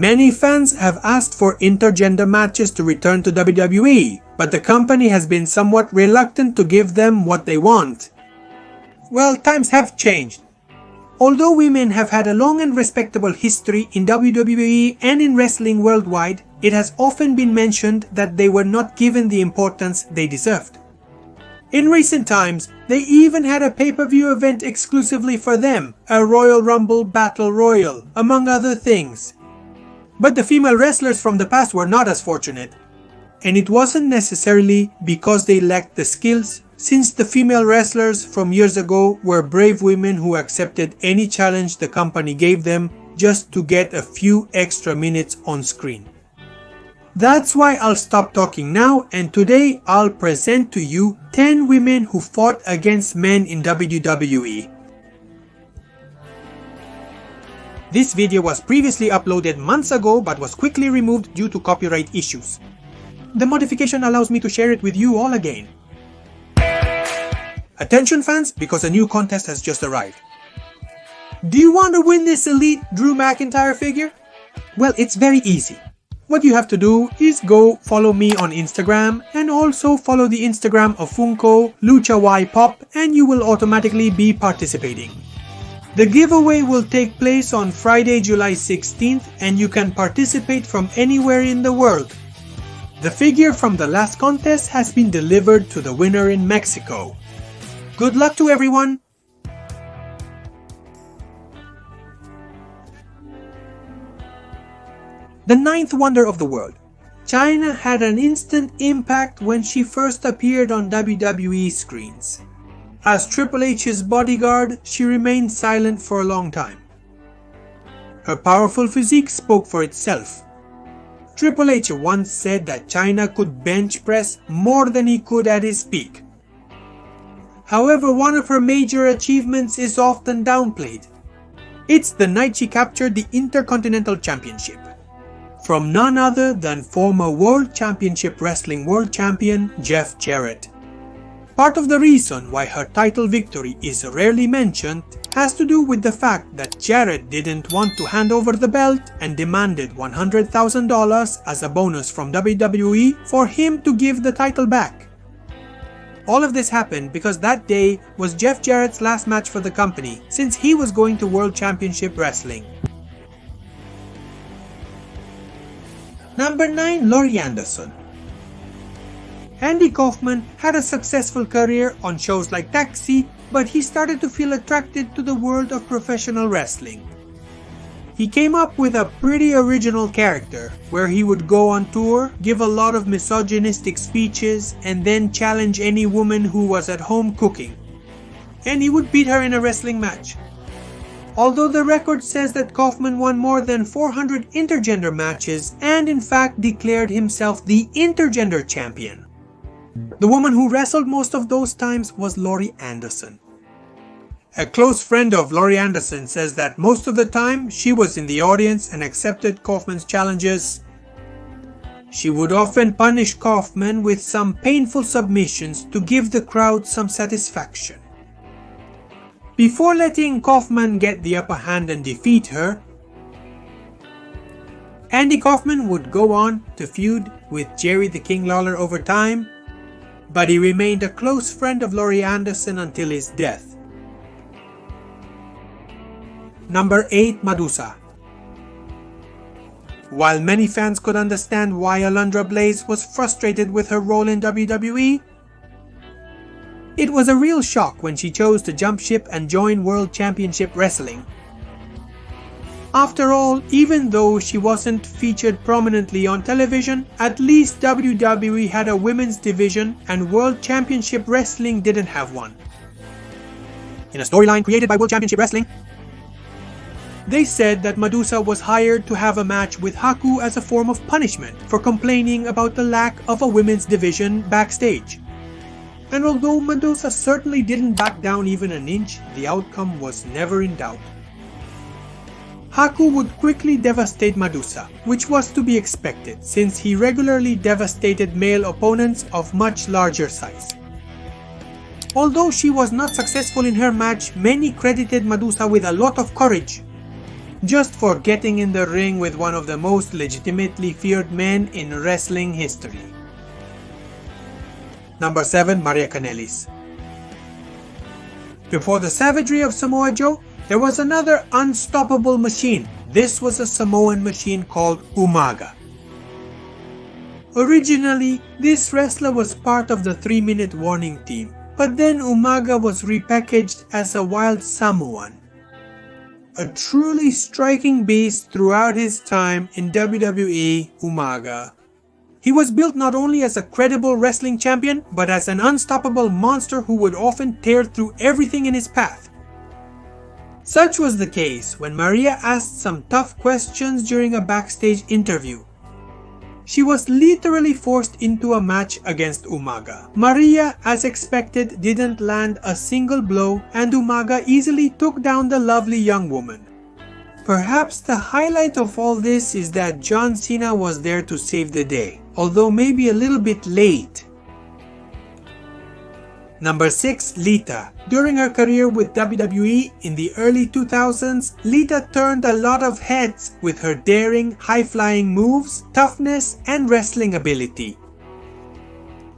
Many fans have asked for intergender matches to return to WWE, but the company has been somewhat reluctant to give them what they want. Well, times have changed. Although women have had a long and respectable history in WWE and in wrestling worldwide, it has often been mentioned that they were not given the importance they deserved. In recent times, they even had a pay-per-view event exclusively for them, a Royal Rumble Battle Royal, among other things. But the female wrestlers from the past were not as fortunate. And it wasn't necessarily because they lacked the skills, since the female wrestlers from years ago were brave women who accepted any challenge the company gave them just to get a few extra minutes on screen. That's why I'll stop talking now, and today I'll present to you 10 women who fought against men in WWE. This video was previously uploaded months ago but was quickly removed due to copyright issues. The modification allows me to share it with you all again. Attention fans, because a new contest has just arrived. Do you want to win this elite Drew McIntyre figure? Well, it's very easy. What you have to do is go follow me on Instagram and also follow the Instagram of Funko, Lucha Y Pop, and you will automatically be participating. The giveaway will take place on Friday, July 16th, and you can participate from anywhere in the world. The figure from the last contest has been delivered to the winner in Mexico. Good luck to everyone! The ninth wonder of the world. Chyna had an instant impact when she first appeared on WWE screens. As Triple H's bodyguard, she remained silent for a long time. Her powerful physique spoke for itself. Triple H once said that Chyna could bench press more than he could at his peak. However, one of her major achievements is often downplayed. It's the night she captured the Intercontinental Championship from none other than former World Championship Wrestling World Champion Jeff Jarrett. Part of the reason why her title victory is rarely mentioned has to do with the fact that Jarrett didn't want to hand over the belt and demanded $100,000 as a bonus from WWE for him to give the title back. All of this happened because that day was Jeff Jarrett's last match for the company, since he was going to World Championship Wrestling. Number 9. Laurie Anderson. Andy Kaufman had a successful career on shows like Taxi, but he started to feel attracted to the world of professional wrestling. He came up with a pretty original character, where he would go on tour, give a lot of misogynistic speeches, and then challenge any woman who was at home cooking. And he would beat her in a wrestling match. Although the record says that Kaufman won more than 400 intergender matches and in fact declared himself the intergender champion. The woman who wrestled most of those times was Laurie Anderson. A close friend of Laurie Anderson says that most of the time she was in the audience and accepted Kaufman's challenges. She would often punish Kaufman with some painful submissions to give the crowd some satisfaction. Before letting Kaufman get the upper hand and defeat her, Andy Kaufman would go on to feud with Jerry the King Lawler over time, but he remained a close friend of Laurie Anderson until his death. Number 8. Madusa. While many fans could understand why Alundra Blaze was frustrated with her role in WWE, it was a real shock when she chose to jump ship and join World Championship Wrestling. After all, even though she wasn't featured prominently on television, at least WWE had a women's division and World Championship Wrestling didn't have one. In a storyline created by World Championship Wrestling, they said that Madusa was hired to have a match with Haku as a form of punishment for complaining about the lack of a women's division backstage. And although Madusa certainly didn't back down even an inch, the outcome was never in doubt. Haku would quickly devastate Madusa, which was to be expected since he regularly devastated male opponents of much larger size. Although she was not successful in her match, many credited Madusa with a lot of courage. just for getting in the ring with one of the most legitimately feared men in wrestling history. Number 7. Maria Kanellis. Before the savagery of Samoa Joe, there was another unstoppable machine. This was a Samoan machine called Umaga. Originally, this wrestler was part of the 3-minute warning team, but then Umaga was repackaged as a wild Samoan. A truly striking beast throughout his time in WWE, Umaga. He was built not only as a credible wrestling champion, but as an unstoppable monster who would often tear through everything in his path. Such was the case when Maria asked some tough questions during a backstage interview. She was literally forced into a match against Umaga. Maria, as expected, didn't land a single blow, and Umaga easily took down the lovely young woman. Perhaps the highlight of all this is that John Cena was there to save the day, although maybe a little bit late. Number 6. Lita. During her career with WWE in the early 2000s, Lita turned a lot of heads with her daring, high-flying moves, toughness, and wrestling ability.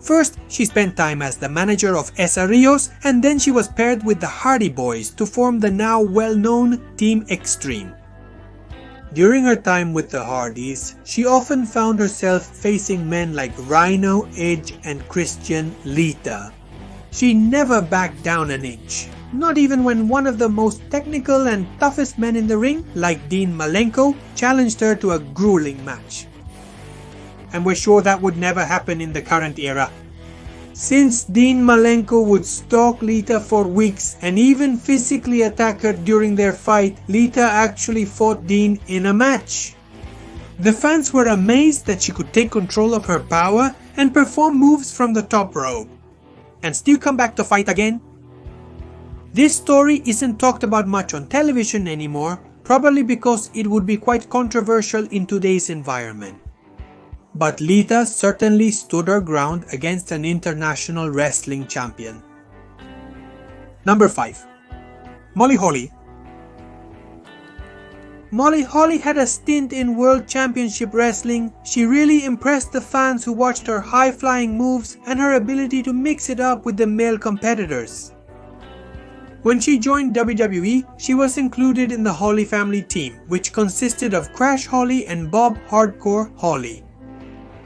First, she spent time as the manager of Essa Rios, and then she was paired with the Hardy Boys to form the now well-known Team Extreme. During her time with the Hardys, she often found herself facing men like Rhino, Edge, and Christian Lita. She never backed down an inch, not even when one of the most technical and toughest men in the ring, like Dean Malenko, challenged her to a grueling match. And we're sure that would never happen in the current era. Since Dean Malenko would stalk Lita for weeks and even physically attack her during their fight, Lita actually fought Dean in a match. The fans were amazed that she could take control of her power and perform moves from the top rope, and still come back to fight again. This story isn't talked about much on television anymore, probably because it would be quite controversial in today's environment. But Lita certainly stood her ground against an international wrestling champion. Number 5. Molly Holly. Molly Holly had a stint in World Championship Wrestling. She really impressed the fans who watched her high-flying moves and her ability to mix it up with the male competitors. When she joined WWE, she was included in the Holly family team, which consisted of Crash Holly and Bob Hardcore Holly.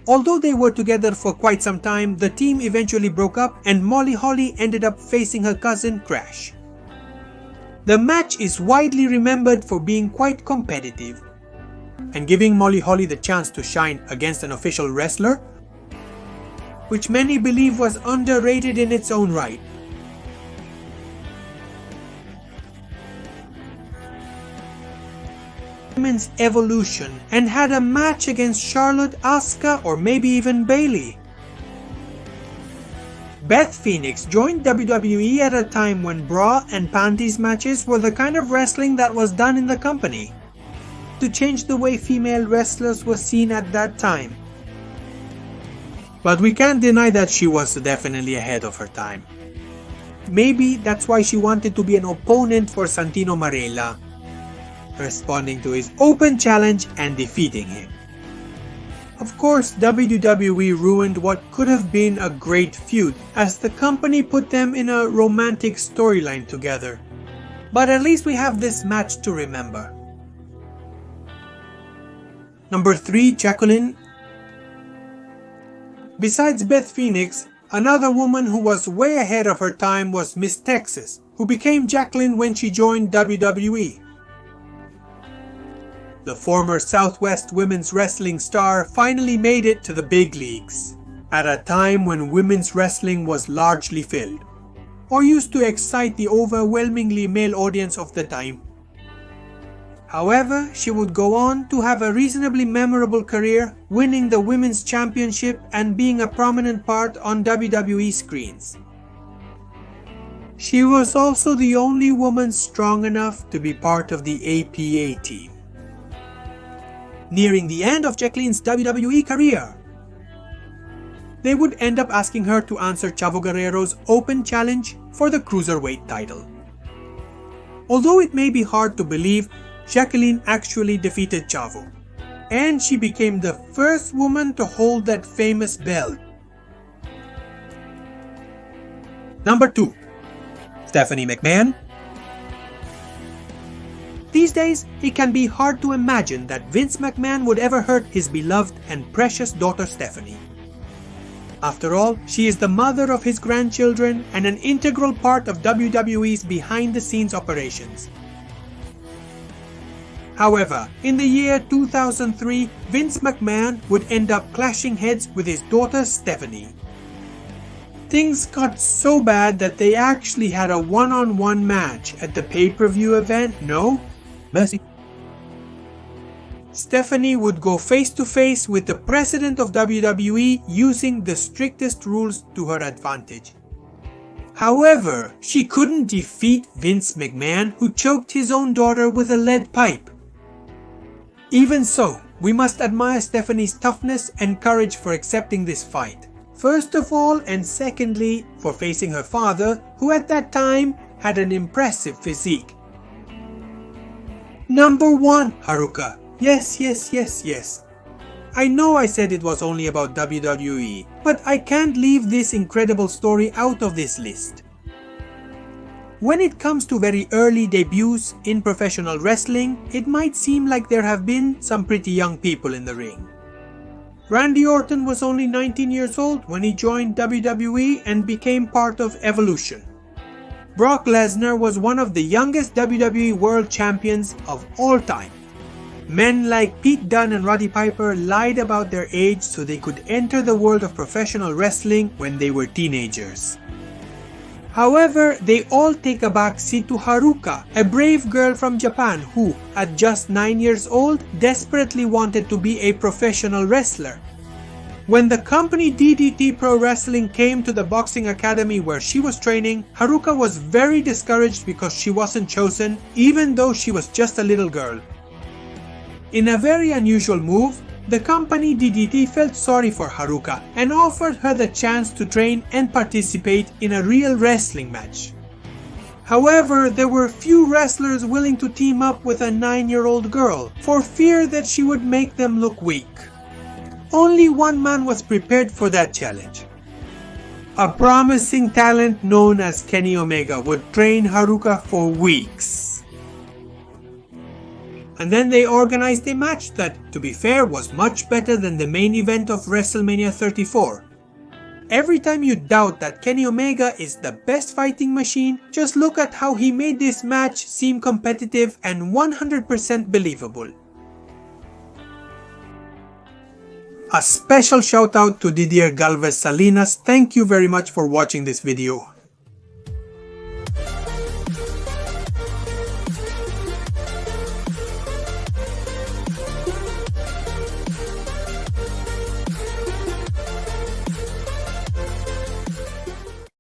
Although they were together for quite some time, the team eventually broke up and Molly Holly ended up facing her cousin Crash. The match is widely remembered for being quite competitive and giving Molly Holly the chance to shine against an official wrestler, which many believe was underrated in its own right. Women's evolution and had a match against Charlotte, Asuka, or maybe even Bayley. Beth Phoenix joined WWE at a time when bra and panties matches were the kind of wrestling that was done in the company, to change the way female wrestlers were seen at that time. But we can't deny that she was definitely ahead of her time. Maybe that's why she wanted to be an opponent for Santino Marella, responding to his open challenge and defeating him. Of course, WWE ruined what could have been a great feud, as the company put them in a romantic storyline together. But at least we have this match to remember. Number 3. Jacqueline. Besides Beth Phoenix, another woman who was way ahead of her time was Miss Texas, who became Jacqueline when she joined WWE. The former Southwest women's wrestling star finally made it to the big leagues, at a time when women's wrestling was largely filled, or used to excite the overwhelmingly male audience of the time. However, she would go on to have a reasonably memorable career, winning the Women's Championship and being a prominent part on WWE screens. She was also the only woman strong enough to be part of the APA team. Nearing the end of Jacqueline's WWE career, they would end up asking her to answer Chavo Guerrero's open challenge for the Cruiserweight title. Although it may be hard to believe, Jacqueline actually defeated Chavo. And she became the first woman to hold that famous belt. Number 2. Stephanie McMahon. These days, it can be hard to imagine that Vince McMahon would ever hurt his beloved and precious daughter Stephanie. After all, she is the mother of his grandchildren and an integral part of WWE's behind-the-scenes operations. However, in the year 2003, Vince McMahon would end up clashing heads with his daughter Stephanie. Things got so bad that they actually had a one-on-one match at the pay-per-view event, no? Mercy. Stephanie would go face-to-face with the president of WWE using the strictest rules to her advantage. However, she couldn't defeat Vince McMahon, who choked his own daughter with a lead pipe. Even so, we must admire Stephanie's toughness and courage for accepting this fight. First of all, and secondly, for facing her father, who at that time had an impressive physique. Number 1, Haruka. Yes. I know I said it was only about WWE, but I can't leave this incredible story out of this list. When it comes to very early debuts in professional wrestling, it might seem like there have been some pretty young people in the ring. Randy Orton was only 19 years old when he joined WWE and became part of Evolution. Brock Lesnar was one of the youngest WWE World Champions of all time. Men like Pete Dunne and Roddy Piper lied about their age so they could enter the world of professional wrestling when they were teenagers. However, they all take a backseat to Haruka, a brave girl from Japan who, at just 9 years old, desperately wanted to be a professional wrestler. When the company DDT Pro Wrestling came to the boxing academy where she was training, Haruka was very discouraged because she wasn't chosen, even though she was just a little girl. In a very unusual move, the company DDT felt sorry for Haruka and offered her the chance to train and participate in a real wrestling match. However, there were few wrestlers willing to team up with a 9-year-old girl for fear that she would make them look weak. Only one man was prepared for that challenge. A promising talent known as Kenny Omega would train Haruka for weeks. And then they organized a match that, to be fair, was much better than the main event of WrestleMania 34. Every time you doubt that Kenny Omega is the best fighting machine, just look at how he made this match seem competitive and 100% believable. A special shout out to Didier Galvez Salinas. Thank you very much for watching this video.